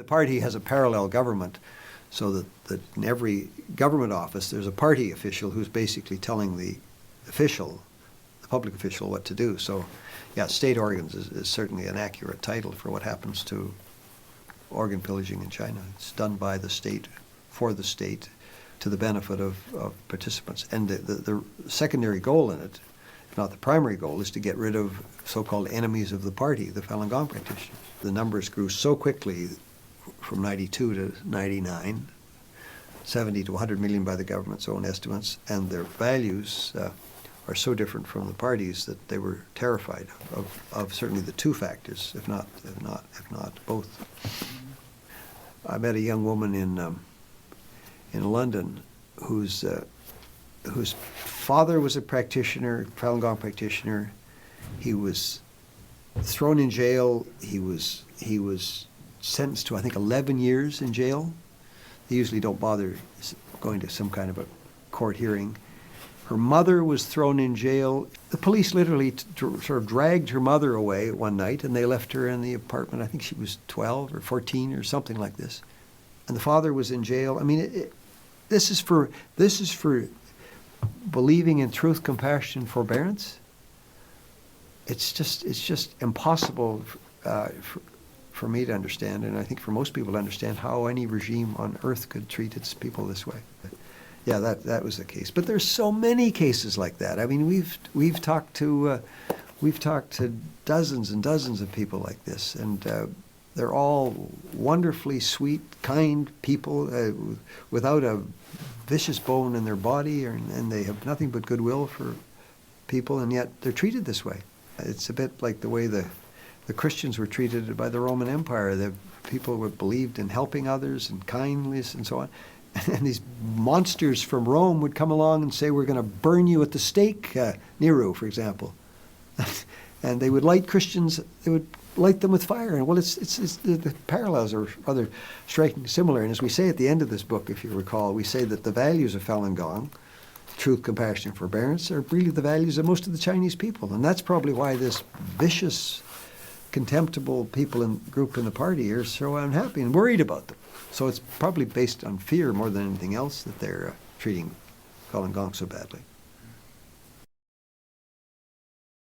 The party has a parallel government, so that in every government office there's a party official who's basically telling the public official, what to do. So, yeah, state organs is certainly an accurate title for what happens to organ pillaging in China. It's done by the state, for the state, to the benefit of participants. And the secondary goal in it, if not the primary goal, is to get rid of so-called enemies of the party, the Falun Gong practitioners. The numbers grew so quickly from 92 to 99, 70 to 100 million by the government's own estimates, and their values are so different from the parties that they were terrified of certainly the two factors, if not both. I met a young woman in London whose father was a practitioner, Falun Gong practitioner. He was thrown in jail. He was sentenced to, I think, 11 years in jail. They usually don't bother going to some kind of a court hearing. Her mother was thrown in jail. The police literally sort of dragged her mother away one night, and they left her in the apartment. I think she was 12 or 14 or something like this. And the father was in jail. I mean, this is for believing in truth, compassion, and forbearance. It's just impossible for me to understand, and I think for most people to understand, how any regime on earth could treat its people this way. Yeah, that was the case. But there's so many cases like that. I mean, we've talked to dozens and dozens of people like this, and they're all wonderfully sweet, kind people without a vicious bone in their body, and they have nothing but goodwill for people, and yet they're treated this way. It's a bit like the way the Christians were treated by the Roman Empire. The people were believed in helping others and kindness and so on. And these monsters from Rome would come along and say, "We're going to burn you at the stake," Nero, for example. And they would light Christians, they would light them with fire. And well, the parallels are rather striking, similar. And as we say at the end of this book, if you recall, we say that the values of Falun Gong, truth, compassion, and forbearance, are really the values of most of the Chinese people. And that's probably why this vicious, contemptible group in the party are so unhappy and worried about them. So it's probably based on fear more than anything else that they're treating Falun Gong so badly.